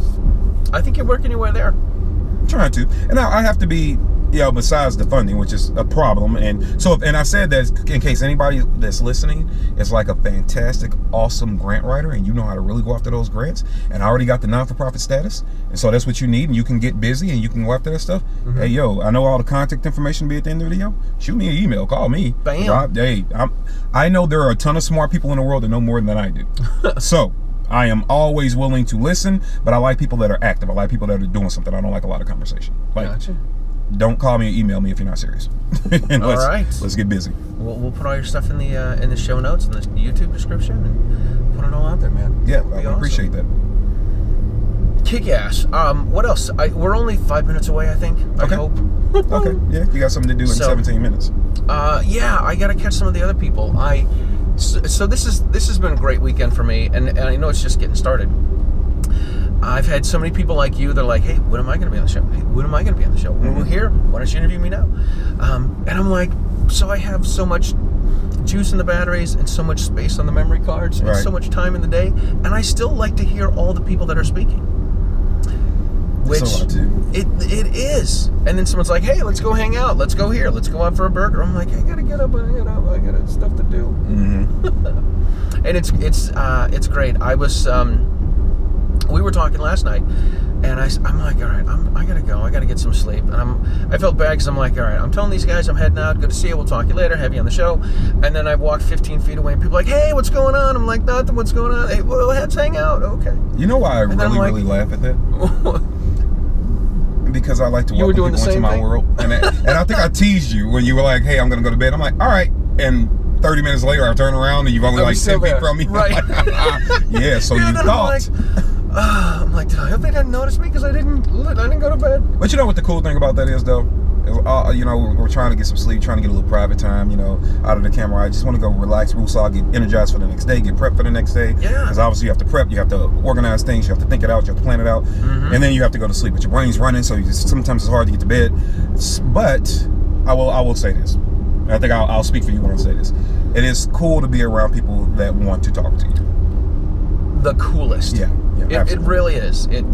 I think you're working your way there. I'm trying to. And now I have to be, besides the funding, which is a problem. And so, and I said that in case anybody that's listening is like a fantastic, awesome grant writer and you know how to really go after those grants. And I already got the non-for-profit status. And so that's what you need. And you can get busy and you can go after that stuff. Mm-hmm. Hey, I know all the contact information will be at the end of the video. Shoot me an email. Call me. Bam. I know there are a ton of smart people in the world that know more than I do. So I am always willing to listen, but I like people that are active. I like people that are doing something. I don't like a lot of conversation. Gotcha. Don't call me or email me if you're not serious. Let's get busy. We'll put all your stuff in the show notes and the YouTube description and put it all out there, man. Yeah, I appreciate that. Kick ass. What else? We're only 5 minutes away, I think. Okay. I hope. Okay. Yeah, you got something to do in 17 minutes. Yeah, I gotta catch some of the other people. So this has been a great weekend for me, and I know it's just getting started. I've had so many people like you. They're like, "Hey, when am I going to be on the show? Hey, when am I going to be on the show? When we're here, why don't you interview me now?" And I'm like, so I have so much juice in the batteries and so much space on the memory cards and so much time in the day, and I still like to hear all the people that are speaking. Which it's a lot too. It is. And then someone's like, "Hey, let's go hang out. Let's go here. Let's go out for a burger." I'm like, I gotta get up. I got stuff to do. Mm-hmm. And it's great. I was we were talking last night, and I'm like, all right, I gotta go. I gotta get some sleep. And I felt bad because I'm like, all right, I'm telling these guys I'm heading out. Good to see you. We'll talk to you later. Have you on the show. And then I walked 15 feet away, and people are like, "Hey, what's going on?" I'm like, "Nothing. What's going on?" "Hey, well, let's hang out." Okay. You know why I really laugh at that? Because I like to welcome people into my world. And I think I teased you when you were like, "Hey, I'm going to go to bed." I'm like, all right. And 30 minutes later, I turn around and you've only like 10 feet from me. Right. Yeah, so you thought. I'm like, I hope they didn't notice me because I didn't go to bed. But you know what the cool thing about that is, though? We're trying to get some sleep, trying to get a little private time, out of the camera. I just want to go relax, so I'll get energized for the next day, get prepped for the next day. Yeah. Because obviously you have to prep, you have to organize things, you have to think it out, you have to plan it out, and then you have to go to sleep. But your brain's running, so sometimes it's hard to get to bed. But I will say this. I think I'll speak for you when I say this. It is cool to be around people that want to talk to you. The coolest. Yeah. Yeah, it really is. It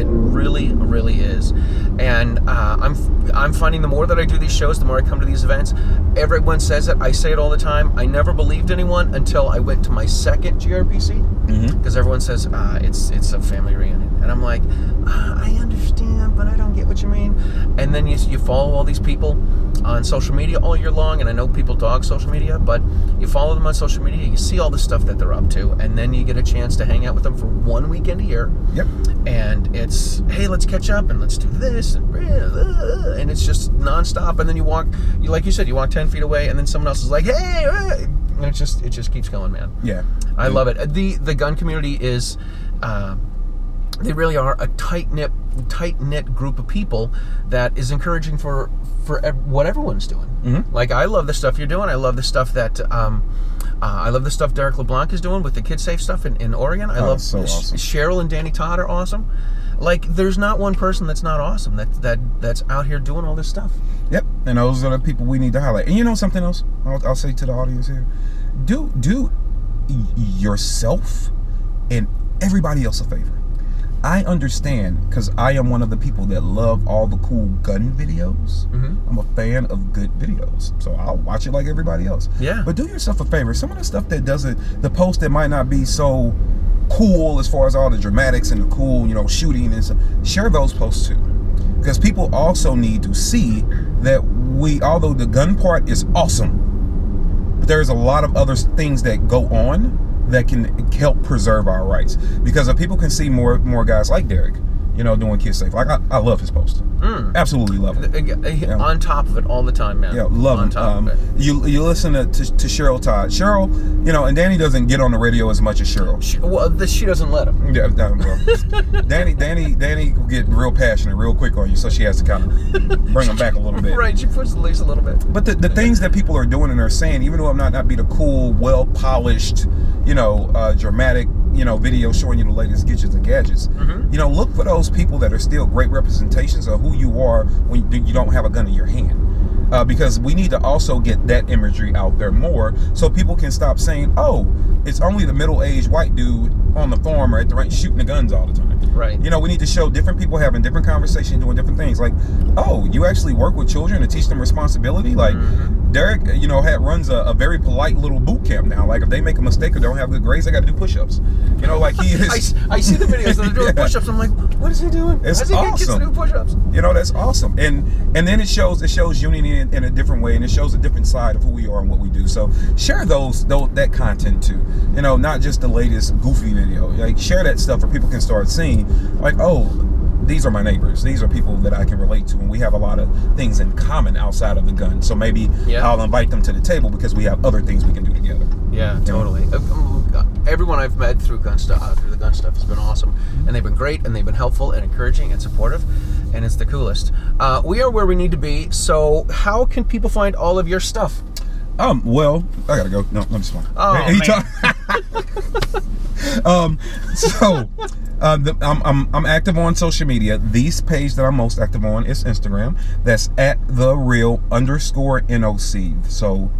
really is. And I'm finding the more that I do these shows, the more I come to these events. Everyone says it. I say it all the time. I never believed anyone until I went to my second GRPC, because everyone says it's a family reunion, and I'm like, I understand, but I don't get what you mean. And then you follow all these people on social media all year long, and I know people dog social media, but you follow them on social media, you see all the stuff that they're up to, and then you get a chance to hang out with them for 1 weekend a year. Yep. And it's, hey, let's catch up and let's do this, and it's just nonstop. And then you walk, like you said, you walk 10 feet away, and then someone else is like, hey, and it just keeps going, man. Yeah. I love it. The gun community is, they really are a tight-knit group of people that is encouraging for what everyone's doing. Like, I love the stuff you're doing. I love the stuff that I love the stuff Derek LeBlanc is doing with the Kid Safe stuff in Oregon. I love so awesome. Cheryl and Danny Todd are awesome. Like, there's not one person that's not awesome that's out here doing all this stuff. Yep, and those are the people we need to highlight. And you know something else I'll say to the audience here? Do yourself and everybody else a favor. I understand, because I am one of the people that love all the cool gun videos. I'm a fan of good videos, so I'll watch it like everybody else. Yeah. But do yourself a favor. Some of the stuff that doesn't, the post that might not be so cool as far as all the dramatics and the cool, shooting and stuff, share those posts too. Because people also need to see that although the gun part is awesome, but there's a lot of other things that go on that can help preserve our rights. Because if people can see more guys like Derek, doing Kid Safe, like I love his post. Absolutely love it. On top of it all the time, man. Yeah, love on top of it. You listen to Cheryl Todd. Cheryl, and Danny doesn't get on the radio as much as Cheryl. She doesn't let him. Yeah, well, Danny will get real passionate real quick on you, so she has to kind of bring him back a little bit. Right, she pushes the leash a little bit. But the things that people are doing and are saying, even though it might not be the cool, well polished, dramatic, video showing you the latest gadgets and gadgets. Look for those people that are still great representations of who you are when you don't have a gun in your hand. Because we need to also get that imagery out there more, so people can stop saying, oh, it's only the middle-aged white dude on the farm or at the range shooting the guns all the time. Right. We need to show different people having different conversations, doing different things. Like, oh, you actually work with children to teach them responsibility. Like, Derek, runs a very polite little boot camp now. Like, if they make a mistake or don't have good grades, they got to do push-ups. Like he is. I see the videos that they're doing push-ups. I'm like, what is he doing? It's How's he get kids to do push-ups? That's awesome. And then it shows unity in a different way, and it shows a different side of who we are and what we do. So share that content too. Not just the latest goofy video. Like, share that stuff where people can start seeing, like, oh, these are my neighbors. These are people that I can relate to, and we have a lot of things in common outside of the gun. So maybe I'll invite them to the table because we have other things we can do together. Yeah, totally. Everyone I've met through the gun stuff has been awesome, and they've been great, and they've been helpful and encouraging and supportive, and it's the coolest. We are where we need to be. So how can people find all of your stuff? Well, I gotta go. No, I'm just fine. I'm active on social media. The page that I'm most active on is Instagram. That's at @the_real_NOC. So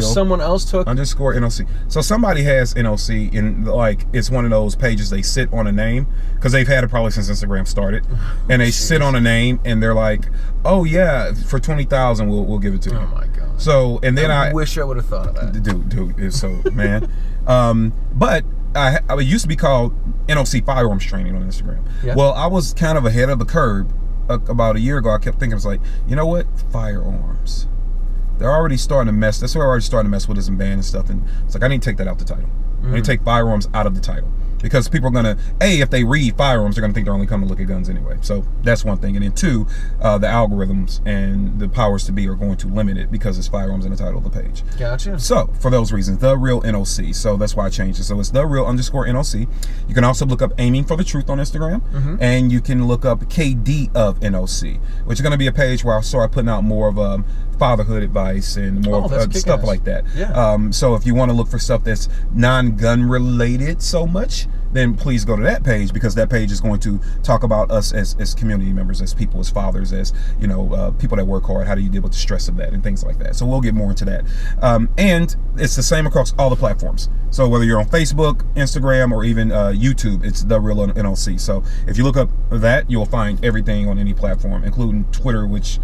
someone else took _NOC. So somebody has NOC in, like, it's one of those pages they sit on a name, because they've had it probably since Instagram started, and they sit on a name and they're like, oh yeah, for 20,000 we'll give it to you. Oh my god. So, and then I wish I would have thought of that. Dude, it's so man. But I used to be called NOC Firearms Training on Instagram. Yeah. Well, I was kind of ahead of the curve. About a year ago, I kept thinking, I was like, you know what? Firearms. They're already starting to mess. That's what they're already starting to mess with us and ban and stuff. And it's like, I need to take that out the title. I need to take firearms out of the title. Because people are going to, if they read firearms, they're going to think they're only coming to look at guns anyway. So that's one thing. And then two, the algorithms and the powers to be are going to limit it because it's firearms in the title of the page. Gotcha. So for those reasons, The Real NOC. So that's why I changed it. So it's _NOC. You can also look up Aiming for the Truth on Instagram. And you can look up KD of NOC, which is going to be a page where I'll start putting out more of fatherhood advice and more stuff like that. Yeah. So if you want to look for stuff that's non-gun related so much, then please go to that page, because that page is going to talk about us as community members, as people, as fathers, as people that work hard. How do you deal with the stress of that and things like that? So we'll get more into that. And it's the same across all the platforms. So whether you're on Facebook, Instagram, or even YouTube, it's The Real NLC. So if you look up that, you'll find everything on any platform, including Twitter, which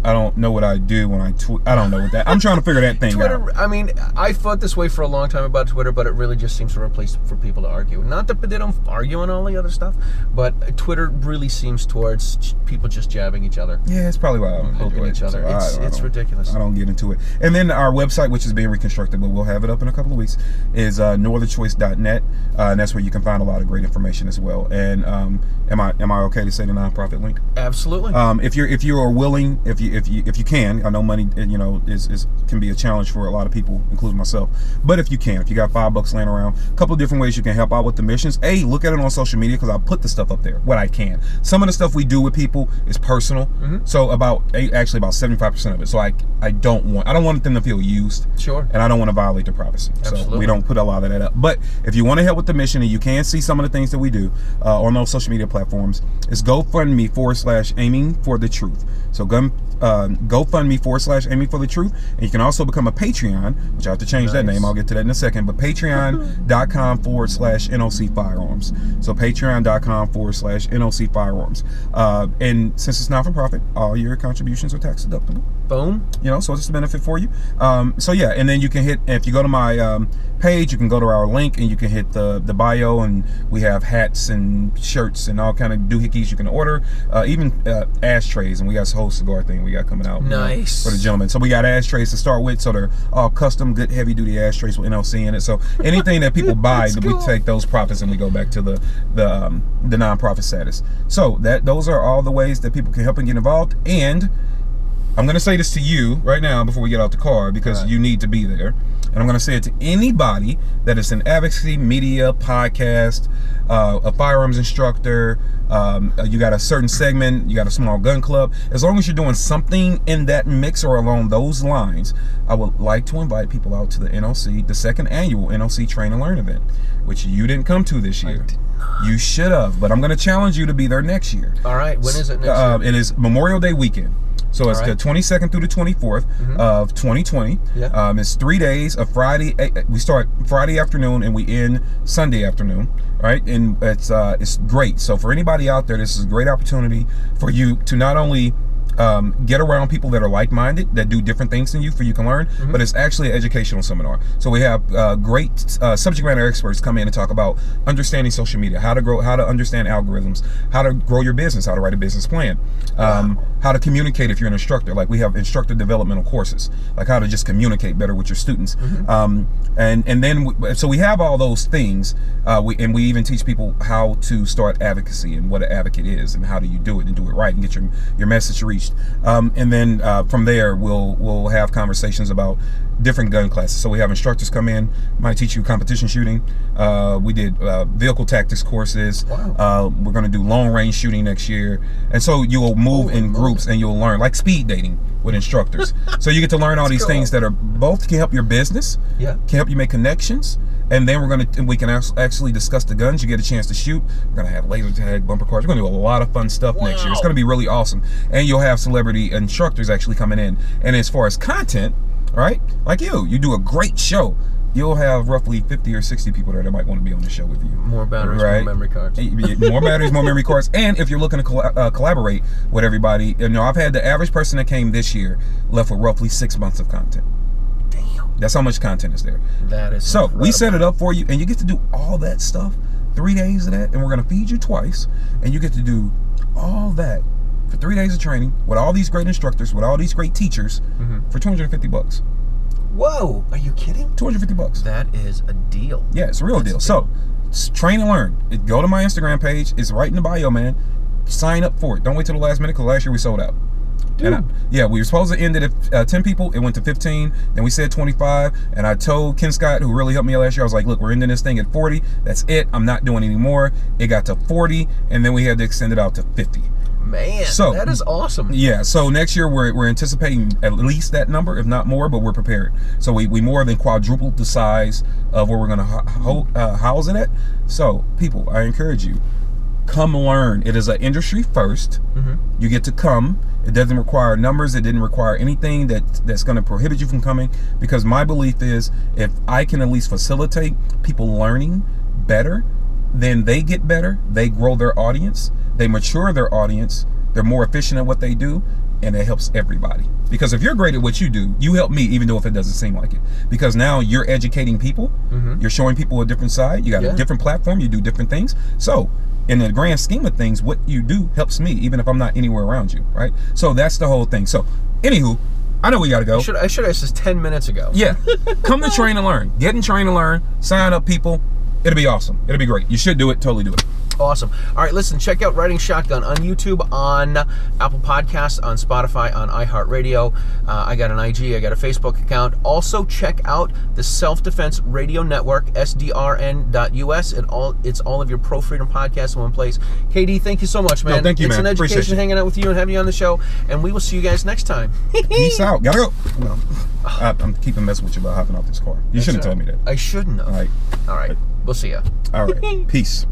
I don't know what I do when I tweet. I don't know what that. I'm trying to figure that thing out. I mean, I thought this way for a long time about Twitter, but it really just seems to be a place for people to argue. Not that they don't argue on all the other stuff, but Twitter really seems towards people just jabbing each other. Yeah, it's probably why I don't poking each other. It's ridiculous. I don't get into it. And then our website, which is being reconstructed, but we'll have it up in a couple of weeks, is northernchoice.net, and that's where you can find a lot of great information as well. And am I okay to say the nonprofit link? Absolutely. If you are willing, if you can, I know money can be a challenge for a lot of people, including myself. But if you you got $5 laying around, a couple of different ways you can help out with the missions. Look at it on social media, because I'll put the stuff up there, what I can. Some of the stuff we do with people is personal. So about 75% of it. So I don't want them to feel used. Sure. And I don't want to violate their privacy. Absolutely. So we don't put a lot of that up. But if you want to help with the mission, and you can see some of the things that we do on those social media platforms, it's GoFundMe/Aiming for the Truth. So GoFundMe/Aiming for the Truth. And you can also become a Patreon, which I have to change that name. I'll get to that in a second. But Patreon.com/NOC Firearms. So Patreon.com/NOC Firearms. And since it's not for profit, all your contributions are tax deductible. Boom. So it's a benefit for you. So yeah, and then you can hit, if you go to my page, you can go to our link and you can hit the bio, and we have hats and shirts and all kind of doohickeys you can order, even ashtrays, and we got this whole cigar thing we got coming out. Nice. For the gentlemen. So we got ashtrays to start with, so they're all custom, good heavy duty ashtrays with NLC in it. So anything that people buy, we take those profits and we go back to the nonprofit status. So those are all the ways that people can help and get involved. And I'm going to say this to you right now before we get out the car, because you need to be there. And I'm going to say it to anybody that is an advocacy, media, podcast, a firearms instructor, you got a certain segment, you got a small gun club. As long as you're doing something in that mix or along those lines, I would like to invite people out to the NLC, the second annual NLC Train and Learn event, which you didn't come to this year. You should have, but I'm going to challenge you to be there next year. All right. When is it next year? It is Memorial Day weekend. So it's the 22nd through the 24th of 2020. Yeah. It's 3 days of Friday. We start Friday afternoon and we end Sunday afternoon. Right, and it's great. So for anybody out there, this is a great opportunity for you to not only get around people that are like-minded, that do different things than you, for you can learn, but it's actually an educational seminar. So we have great subject matter experts come in and talk about understanding social media, how to grow, how to understand algorithms, how to grow your business, how to write a business plan, how to communicate if you're an instructor. Like we have instructor developmental courses, like how to just communicate better with your students. And then so we have all those things, and we even teach people how to start advocacy and what an advocate is and how do you do it and do it right and get your message reached. And then from there we'll have conversations about different gun classes. So we have instructors come in, might teach you competition shooting. We did vehicle tactics courses. Wow. We're going to do long range shooting next year. And so you'll move in groups and you'll learn, like speed dating with instructors. So you get to learn all these things that are both can help your business, can help you make connections. And then we can actually discuss the guns. You get a chance to shoot. We're gonna have laser tag, bumper cars. We're gonna do a lot of fun stuff next year. It's gonna be really awesome. And you'll have celebrity instructors actually coming in. And as far as content, right? Like you do a great show. You'll have roughly 50 or 60 people there that might want to be on the show with you. More batteries, more memory cards. More batteries, more memory cards. And if you're looking to collaborate with everybody, I've had the average person that came this year left with roughly 6 months of content. That's how much content is there. That is so incredible. We set it up for you, and you get to do all that stuff, 3 days of that, and we're going to feed you twice, and you get to do all that for 3 days of training with all these great instructors, with all these great teachers, for $250. Whoa, are you kidding? $250. That is a deal. Yeah, it's a real deal. So, train and learn. Go to my Instagram page. It's right in the bio, man. Sign up for it. Don't wait till the last minute, because last year we sold out. And we were supposed to end it at 10 people. It went to 15. Then we said 25. And I told Ken Scott, who really helped me last year, I was like, look, we're ending this thing at 40. That's it. I'm not doing any more. It got to 40. And then we had to extend it out to 50. Man, so that is awesome. Yeah, so next year we're anticipating at least that number, if not more, but we're prepared. So we more than quadrupled the size of where we're going to house it at. So people, I encourage you, come learn. It is an industry first. You get to come. It doesn't require numbers. It didn't require anything that's going to prohibit you from coming, because my belief is if I can at least facilitate people learning better, then they get better, they grow their audience, they mature their audience, they're more efficient at what they do, and it helps everybody. Because if you're great at what you do, you help me, even though if it doesn't seem like it. Because now you're educating people, you're showing people a different side, you got a different platform, you do different things. So in the grand scheme of things, what you do helps me, even if I'm not anywhere around you, right? So that's the whole thing. So anywho, I know we got to go. I should have asked this 10 minutes ago. Yeah. Come to Train and Learn. Get in Train and Learn. Sign up, people. It'll be awesome. It'll be great. You should do it. Totally do it. Awesome. All right, listen, check out Riding Shotgun on YouTube, on Apple Podcasts, on Spotify, on iHeartRadio. I got an IG, I got a Facebook account. Also, check out the Self-Defense Radio Network, sdrn.us. It's all of your pro freedom podcasts in one place. KD, thank you so much, man. No, thank you, man. It's an education hanging out with you and having you on the show, and we will see you guys next time. Peace out. Gotta go. No, I'm keeping messing with you about hopping off this car. You shouldn't have told me that. I shouldn't have. All right. We'll see ya. All right. Peace.